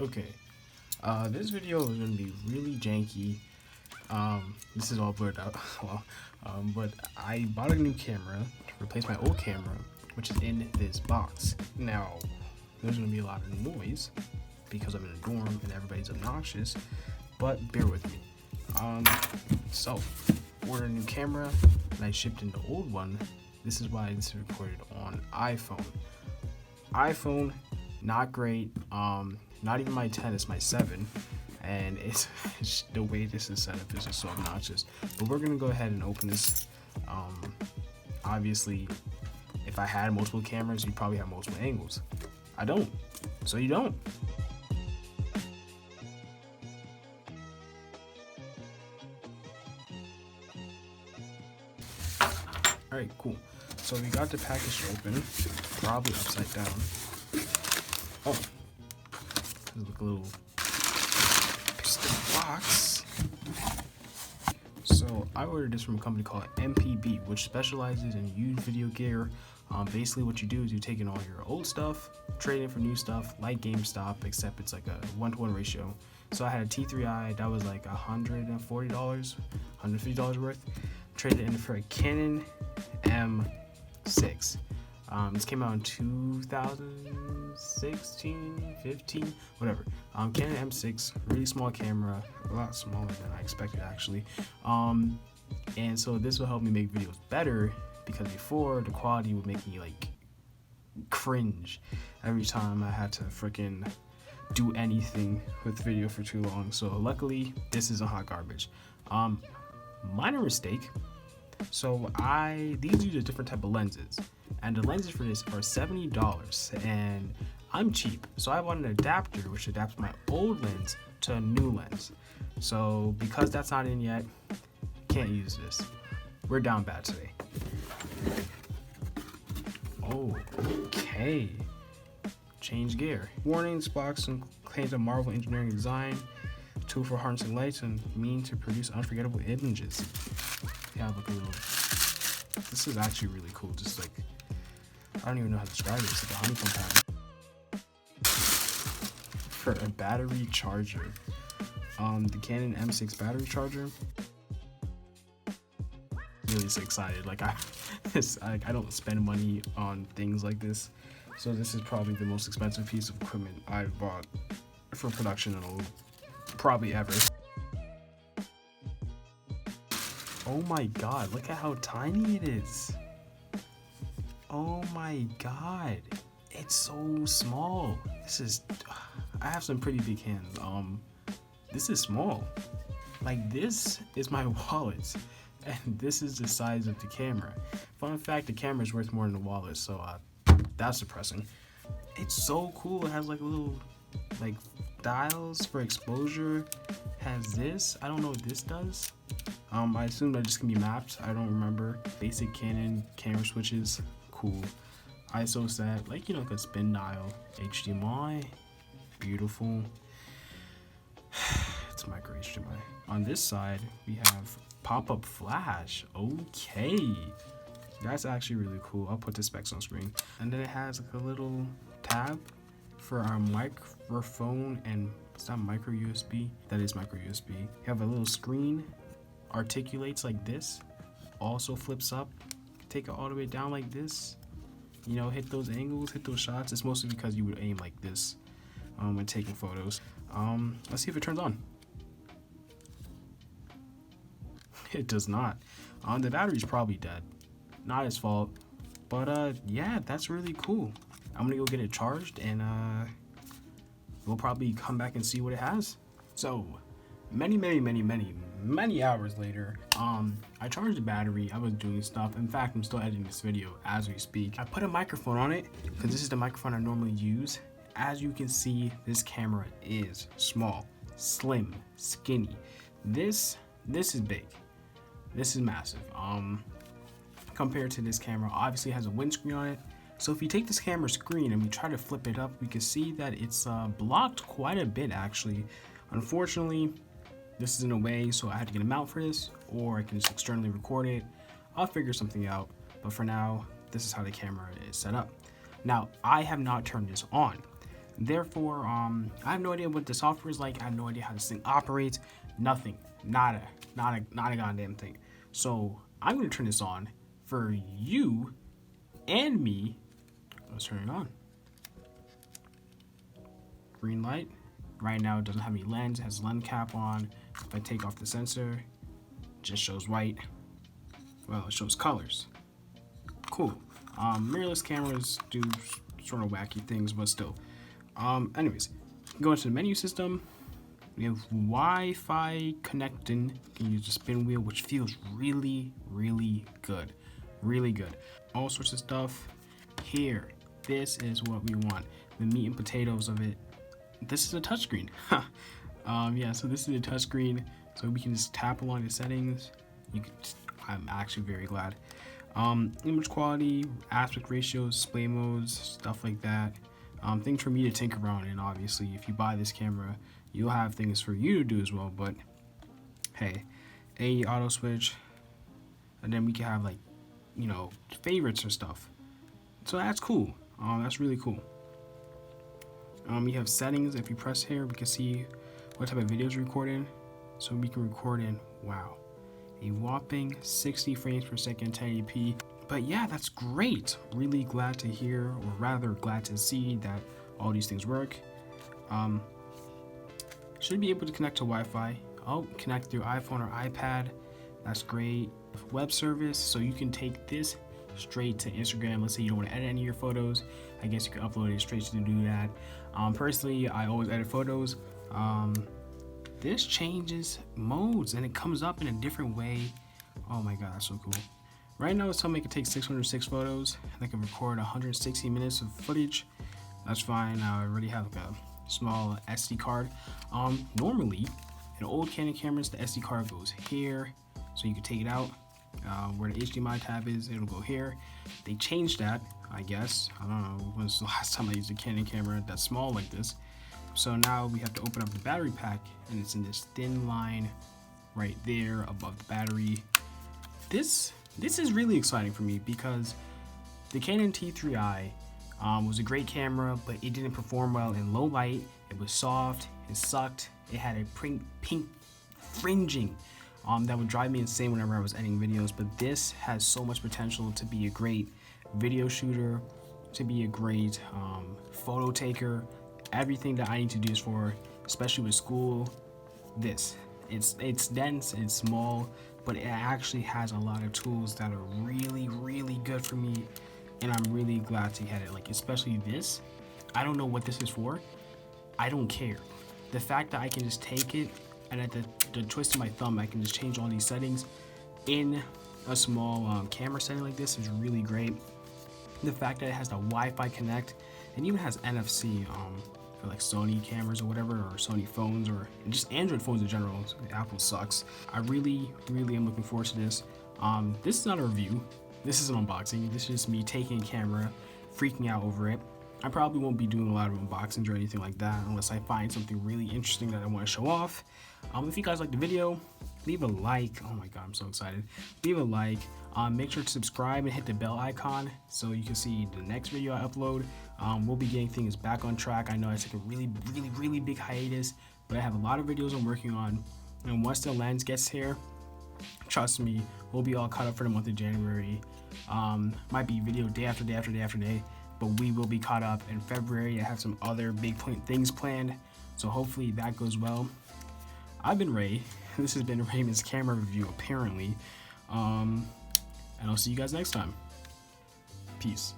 Okay, this video is gonna be really janky. This is all blurred out. Well, but I bought a new camera to replace my old camera, which is in this box. Now, there's gonna be a lot of noise because I'm in a dorm and everybody's obnoxious, but bear with me. So, ordered a new camera and I shipped in the old one. This is why this is recorded on iPhone. iPhone, not great. Not even my 10, it's my 7, and it's the way this is set up is just so obnoxious. But we're gonna go ahead and open this. Obviously, if I had multiple cameras, you'd probably have multiple angles. I don't, so you don't. Alright, cool. So we got the package open, probably upside down. Oh, look a little box. So I ordered this from a company called MPB, which specializes in used video gear. Basically what you do is you take in all your old stuff, trade in for new stuff, like GameStop, except it's like a 1-to-1 ratio. So I had a T3i that was like $140, $150 worth. Traded in for a Canon M6. This came out in 2016, 15, whatever. Canon M6, really small camera, a lot smaller than I expected actually. And so this will help me make videos better, because before the quality would make me like cringe every time I had to freaking do anything with video for too long. So luckily this isn't hot garbage. Minor mistake. So these use a different type of lenses, and the lenses for this are $70, and I'm cheap, so I bought an adapter which adapts my old lens to a new lens. So because that's not in yet, can't use this. We're down bad today. Oh, okay. Change gear. Warnings: box contains a Marvel engineering design, tool for harnessing lights and mean to produce unforgettable images. We have like a little. This is actually really cool. Just like, I don't even know how to describe it. It's like a honeycomb pattern for a battery charger. The Canon M6 battery charger. Really excited. Like I don't spend money on things like this, so this is probably the most expensive piece of equipment I've bought for production in probably ever. Oh my god, look at how tiny it is. Oh my god, it's so small. I have some pretty big hands. This is small. Like, this is my wallet, and this is the size of the camera. Fun fact, the camera is worth more than the wallet, so that's depressing. It's so cool. It has like little like dials for exposure. Has this. I don't know what this does. I assume that just can be mapped. I don't remember. Basic Canon camera switches. Cool. ISO set, like, you know, like a spin dial. HDMI. Beautiful. It's micro HDMI. On this side, we have pop-up flash. Okay. That's actually really cool. I'll put the specs on screen. And then it has like a little tab for our microphone, and it's not micro USB. That is micro USB. You have a little screen, articulates like this, also flips up, take it all the way down like this, you know, hit those angles, hit those shots. It's mostly because you would aim like this when taking photos. Let's see if it turns on. It does not. The battery's probably dead, not his fault, but yeah, that's really cool. I'm gonna go get it charged, and we'll probably come back and see what it has. So many hours later, I charged the battery. I was doing stuff. In fact, I'm still editing this video as we speak. I put a microphone on it because this is the microphone I normally use. As you can see, this camera is small, slim, skinny. This is big. This is massive. Compared to this camera, obviously it has a windscreen on it. So if you take this camera screen and we try to flip it up, we can see that it's blocked quite a bit actually. Unfortunately, this is in a way, so I had to get a mount for this, or I can just externally record it. I'll figure something out, but for now, this is how the camera is set up. Now, I have not turned this on. Therefore, I have no idea what the software is like. I have no idea how this thing operates. Nothing. Not a goddamn thing. So I'm gonna turn this on for you and me. Let's turn it on. Green light. Right now it doesn't have any lens. It has lens cap on. If I take off the sensor, it just shows white. Well, it shows colors. Cool. Mirrorless cameras do sort of wacky things, but still. Anyways, go into the menu system. We have Wi-Fi connecting. You can use the spin wheel, which feels really, really good. Really good. All sorts of stuff. Here, this is what we want. The meat and potatoes of it. This is a touchscreen. Yeah, so this is a touchscreen. So we can just tap along the settings. I'm actually very glad. Image quality, aspect ratios, display modes, stuff like that. Things for me to tinker around in. Obviously, if you buy this camera, you'll have things for you to do as well. But hey, a auto switch, and then we can have, like, you know, favorites or stuff. So that's cool. That's really cool. We have settings. If you press here, we can see what type of videos we're recording. So we can record in, wow, a whopping 60 frames per second 1080p. But yeah, that's great. Really glad to hear, or rather glad to see, that all these things work. Should be able to connect to Wi-Fi. Oh, connect through iPhone or iPad. That's great. Web service, so you can take this straight to Instagram. Let's say you don't want to edit any of your photos. I guess you can upload it straight to do that. Personally, I always edit photos. This changes modes and it comes up in a different way. Oh my god, that's so cool. Right now it's telling me I can take 606 photos and I can record 160 minutes of footage. That's fine. I already have like a small SD card. Normally in old Canon cameras, the SD card goes here, so you can take it out. Where the HDMI tab is, it'll go here. They changed that, I guess. I don't know, when was the last time I used a Canon camera that's small like this. So now we have to open up the battery pack, and it's in this thin line right there above the battery. This is really exciting for me because the Canon T3i was a great camera, but it didn't perform well in low light. It was soft, it sucked, it had a pink fringing that would drive me insane whenever I was editing videos. But this has so much potential to be a great video shooter, to be a great photo taker. Everything that I need to do is for, especially with school. It's dense, it's small, but it actually has a lot of tools that are really, really good for me, and I'm really glad to get it. Like, especially this. I don't know what this is for. I don't care. The fact that I can just take it, and at the twist of my thumb, I can just change all these settings in a small camera setting like this is really great. The fact that it has the Wi-Fi connect, and even has NFC for like Sony cameras or whatever, or Sony phones, or just Android phones in general. Apple sucks. I really, really am looking forward to this. This is not a review. This is an unboxing. This is just me taking a camera, freaking out over it. I probably won't be doing a lot of unboxings or anything like that unless I find something really interesting that I want to show off. If you guys like the video, leave a like. Oh my god, I'm so excited. Leave a like. Make sure to subscribe and hit the bell icon so you can see the next video I upload. We'll be getting things back on track. I know I took a really, really, really big hiatus, but I have a lot of videos I'm working on. And once the lens gets here, trust me, we'll be all caught up for the month of January. Might be video day after day after day after day, but we will be caught up in February. I have some other big things planned, so hopefully that goes well. I've been Ray. This has been Raymond's camera review, apparently. And I'll see you guys next time. Peace.